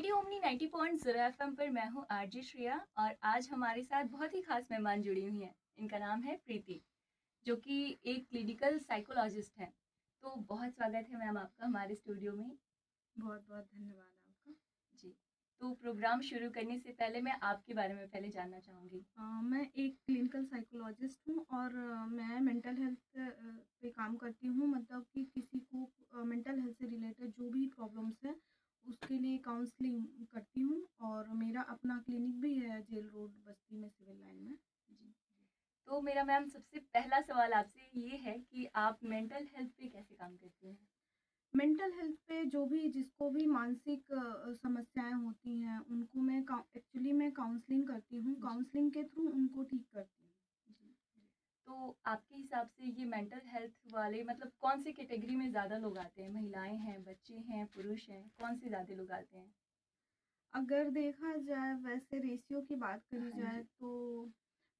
Radio omni 90.0 FM पर मैं हूँ आरजे श्रेया और आज हमारे साथ बहुत ही खास मेहमान जुड़ी हुई हैं। इनका नाम है प्रीति, जो कि एक क्लिनिकल साइकोलॉजिस्ट हैं। तो बहुत स्वागत है मैम आपका हमारे स्टूडियो में। बहुत बहुत धन्यवाद आपका। जी। तो प्रोग्राम शुरू करने से पहले मैं आपके बारे में पहले जानना चाहूँगी। मैं एक क्लिनिकल साइकोलॉजिस्ट हूँ और मैं मेंटल हेल्थ पे काम करती हूँ। मतलब कि किसी को मेंटल हेल्थ से रिलेटेड जो भी प्रॉब्लम्स है उसके लिए काउंसलिंग करती हूँ और मेरा अपना क्लिनिक भी है जेल रोड बस्ती में सिविल लाइन में। जी। तो मेरा मैम सबसे पहला सवाल आपसे ये है कि आप मेंटल हेल्थ पे कैसे काम करती हैं? मेंटल हेल्थ पे जो भी जिसको भी मानसिक समस्याएं होती हैं उनको मैं एक्चुअली मैं काउंसलिंग करती हूँ। जी। काउंसलिंग के थ्रू उनको ठीक करती हूँ। जी। तो आपके हिसाब से ये मेंटल हेल्थ वाले मतलब कौन सी कैटेगरी में ज़्यादा लोग आते हैं? महिलाएं हैं, बच्चे हैं, पुरुष हैं, कौन से ज़्यादा लोग आते हैं? अगर देखा जाए वैसे रेशियो की बात करी हाँ जाए जी। तो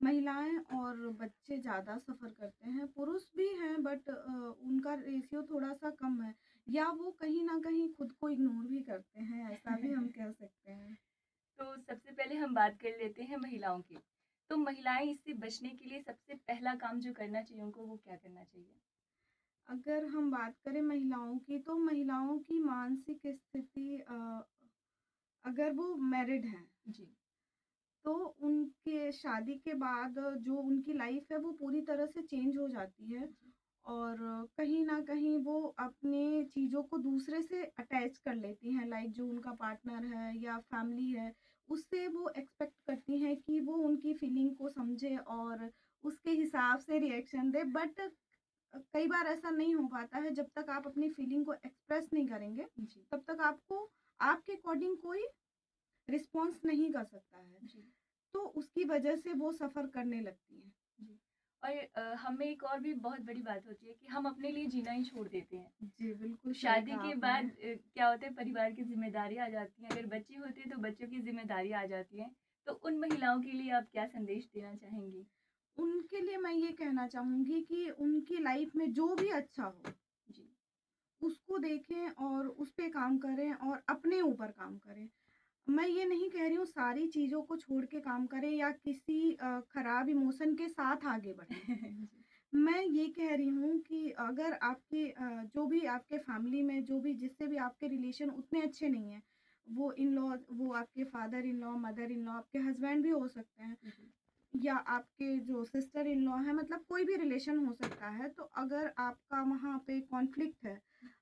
महिलाएं और बच्चे ज़्यादा सफ़र करते हैं। पुरुष भी हैं बट उनका रेशियो थोड़ा-सा कम है या वो कहीं न कहीं खुद को इग्नोर भी करते हैं, ऐसा भी हम कह सकते हैं। तो सबसे पहले हम बात कर लेते हैं महिलाओं की। तो महिलाएं इससे बचने के लिए सबसे पहला काम जो करना चाहिए उनको वो क्या करना चाहिए? अगर हम बात करें महिलाओं की तो महिलाओं की मानसिक स्थिति अगर वो मैरिड हैं जी। तो उनके शादी के बाद जो उनकी लाइफ है वो पूरी तरह से चेंज हो जाती है जी। और कहीं न कहीं वो अपने चीज़ों को दूसरे से अटैच कर लेती हैं, लाइक जो उनका पार्टनर है या फैमिली है, उससे वो एक्सपेक्ट करती हैं कि वो उनकी फीलिंग को समझे और उसके हिसाब से रिएक्शन दे। बट कई बार ऐसा नहीं हो पाता है। जब तक आप अपनी फीलिंग को एक्सप्रेस नहीं करेंगे, जी। तब तक आपको आपके अकॉर्डिंग कोई रिस्पॉन्स नहीं कर सकता है। जी। तो उसकी वजह से वो सफ़र करने लगती हैं। जी। और हमें एक और भी बहुत बड़ी बात होती है कि हम अपने लिए जीना ही छोड़ देते हैं। जी, बिल्कुल सही शादी कहा के बाद आपने। क्या होता है, परिवार की ज़िम्मेदारी आ जाती हैं। अगर बच्चे होते हैं तो बच्चों की ज़िम्मेदारी आ जाती है। तो उन महिलाओं के लिए आप क्या संदेश देना चाहेंगी? उनके लिए मैं ये कहना चाहूँगी कि उनकी लाइफ़ में जो भी अच्छा हो, जी। उसको देखें और उस पे काम करें और अपने ऊपर काम करें। मैं ये नहीं कह रही हूँ सारी चीज़ों को छोड़ के काम करें या किसी खराब इमोशन के साथ आगे बढ़ें। जी। मैं ये कह रही हूँ कि अगर आपके जो भी आपके फैमिली में जो भी जिससे भी आपके रिलेशन उतने अच्छे नहीं हैं, वो इन-लॉ वो आपके फादर इन-लॉ, मदर इन-लॉ, आपके हस्बैंड भी हो सकते हैं जी। या आपके जो सिस्टर इन लॉ है, मतलब कोई भी रिलेशन हो सकता है। तो अगर आपका वहाँ पे कॉन्फ्लिक्ट है,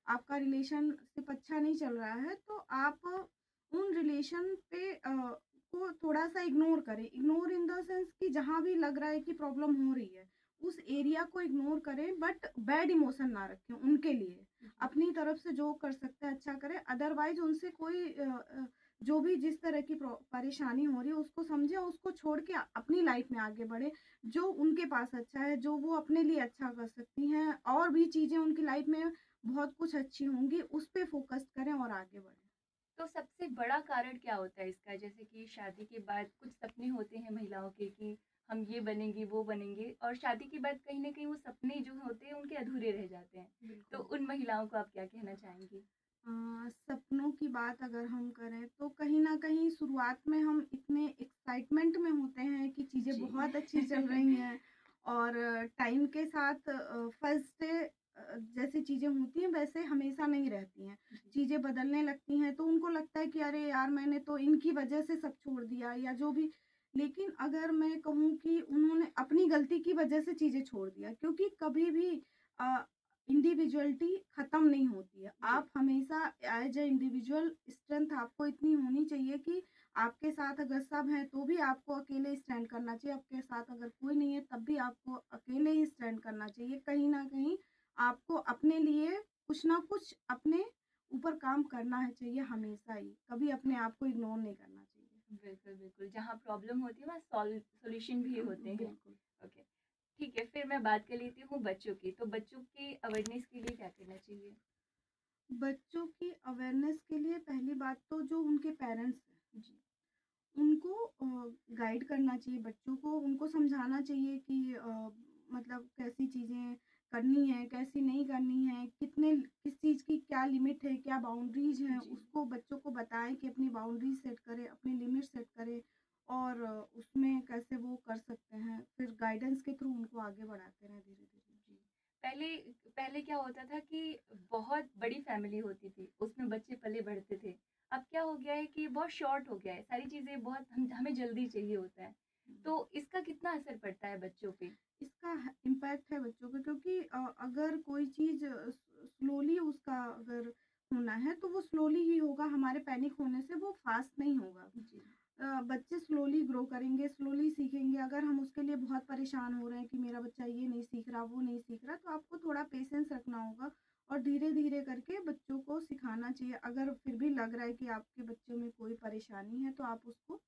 आपका रिलेशनशिप अच्छा नहीं चल रहा है, तो आप उन रिलेशन पे को थोड़ा-सा इग्नोर करें। इग्नोर इन द सेंस कि जहाँ भी लग रहा है कि प्रॉब्लम हो रही है, उस एरिया को इग्नोर करें बट बैड इमोशन ना रखें उनके लिए। जी। अपनी तरफ से जो कर सकते हैं अच्छा करें, अदरवाइज़ उनसे कोई जो भी जिस तरह की परेशानी हो रही है उसको समझें और उसको छोड़ के अपनी लाइफ में आगे बढ़े। जो उनके पास अच्छा है, जो वो अपने लिए अच्छा कर सकती हैं और भी चीज़ें उनकी लाइफ में बहुत कुछ अच्छी होंगी, उस पे फ़ोकस करें और आगे बढ़ें। तो सबसे बड़ा कारण क्या होता है इसका? जैसे कि शादी के बाद कुछ सपने होते हैं महिलाओं के कि हम ये बनेंगे, वो बनेंगे, और शादी के बाद कहीं न कहीं वो सपने जो होते हैं उनके अधूरे रह जाते हैं। तो बिल्कुल। उन महिलाओं को आप क्या कहना चाहेंगी? सपनों की बात अगर हम करें तो कहीं न कहीं शुरुआत में हम इतने एक्साइटमेंट में होते हैं कि चीज़ें जी। बहुत अच्छी चल रही हैं और टाइम के साथ फर्स्ट डे जैसी चीज़ें होती हैं वैसे हमेशा नहीं रहती हैं। जी। चीज़ें बदलने लगती हैं तो उनको लगता है कि अरे यार मैंने तो इनकी वज़ह से सब छोड़ दिया या जो भी। लेकिन अगर मैं कहूँ कि उन्होंने अपनी गलती की वज़ह से चीज़ें छोड़ दिया, क्योंकि कभी भी अ, इंडिविजुअलिटी खत्म नहीं होती है। जी। आप हमेशा एज़ अ इंडिविजुअल स्ट्रेंथ आपको इतनी होनी चाहिए कि आपके साथ अगर सब हैं तो भी आपको अकेले स्टैंड करना चाहिए, आपके साथ अगर कोई नहीं है तब भी आपको अकेले ही स्टैंड करना चाहिए। कहीं न कहीं आपको अपने लिए कुछ ना कुछ अपने ऊपर काम करना है चाहिए हमेशा ही, कभी अपने आप को इग्नोर नहीं करना चाहिए। बिल्कुल, बिल्कुल। जहाँ प्रॉब्लम होती है वहाँ सॉल्यूशन भी होते हैं। बिल्कुल। ओके, ठीक है, फिर मैं बात कर लेती हूँ बच्चों की। तो बच्चों की अवेयरनेस के लिए क्या करना चाहिए? बच्चों की अवेयरनेस के लिए पहली बात तो जो उनके पेरेंट्स हैं जी। उनको गाइड करना चाहिए बच्चों को, उनको समझाना चाहिए कि मतलब कैसी चीज़ें करनी है, कैसी नहीं करनी है, किस चीज़ की क्या लिमिट है, क्या बाउंड्रीज़ हैं, जी। उसको बच्चों को बताएँ कि अपनी बाउंड्रीज़ सेट करें, अपनी लिमिट सेट करें और उसमें कैसे वो कर सकते हैं। फिर गाइडेंस के थ्रू उनको आगे बढ़ाते रहें धीरे-धीरे। जी। पहले पहले क्या होता था कि बहुत बड़ी फैमिली होती थी, उसमें बच्चे पले-बढ़ते थे। अब क्या हो गया है कि बहुत शॉर्ट हो गया है, सारी चीज़ें बहुत हम हमें जल्दी चाहिए होता है। हुँ। तो इसका कितना असर पड़ता है बच्चों पे? इसका ह इम्पैक्ट है बच्चों पे क्योंकि अगर कोई चीज़ स्लोली उसका अगर होना है, तो वो स्लोली ही होगा, हमारे पैनिक होने से वो फ़ास्ट नहीं होगा। जी। बच्चे स्लोली ग्रो करेंगे, स्लोली सीखेंगे। अगर हम उसके लिए बहुत परेशान हो रहे हैं कि मेरा बच्चा ये नहीं सीख रहा, वो नहीं सीख रहा, तो आपको थोड़ा पेशेंस रखना होगा और धीरे-धीरे करके बच्चों को सिखाना चाहिए। अगर फिर भी लग रहा है कि आपके बच्चे में कोई परेशानी है, तो आप उसको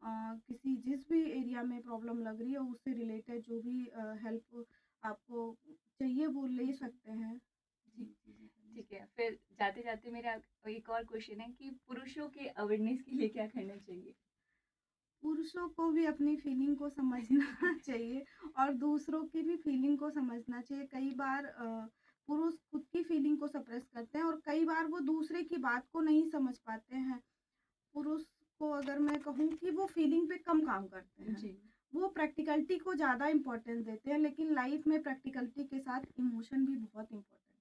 किसी जिस भी एरिया में प्रॉब्लम लग रही है, उससे रिलेटेड जो भी हेल्प आपको चाहिए, वो ले जी। सकते हैं। जी। जी, चीज़ें करनी ठीक चाहिए। है, फिर जाते-जाते मेरा एक और क्वेश्चन है कि पुरुषों के अवेयरनेस के लिए क्या करना चाहिए? पुरुषों को भी अपनी फीलिंग को समझना चाहिए और दूसरों की भी फीलिंग को समझना चाहिए। कई बार पुरुष खुद की फीलिंग को सप्रेस करते हैं और कई बार वो दूसरे की बात को नहीं समझ पाते हैं। पुरुष को अगर मैं कहूँ कि वो फीलिंग पे कम काम करते हैं। जी। वो प्रैक्टिकलिटी को ज़्यादा इम्पोर्टेंस देते हैं, लेकिन लाइफ में प्रैक्टिकलिटी के साथ इमोशन भी बहुत इम्पोर्टेंट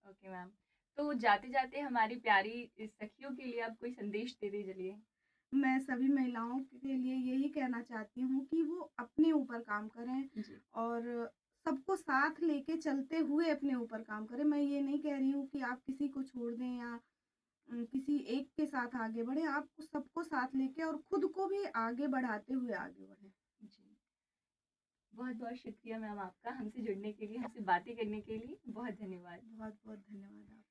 है। Okay ma'am. तो जाते-जाते हमारी प्यारी इस सखियों के लिए आप कोई संदेश दे दें चलिए? मैं सभी महिलाओं के लिए यही कहना चाहती हूँ कि वो अपने ऊपर काम करें जी। और सबको साथ लेके चलते हुए अपने ऊपर काम करें। मैं ये नहीं कह रही हूँ कि आप किसी को छोड़ दें या किसी एक के साथ आगे बढ़ें। आप सबको साथ लेके और खुद को भी आगे बढ़ाते हुए आगे बढ़ें। जी। बहुत-बहुत शुक्रिया मैम आपका हमसे जुड़ने के लिए, हमसे बातें करने के लिए। बहुत धन्यवाद। बहुत-बहुत धन्यवाद आप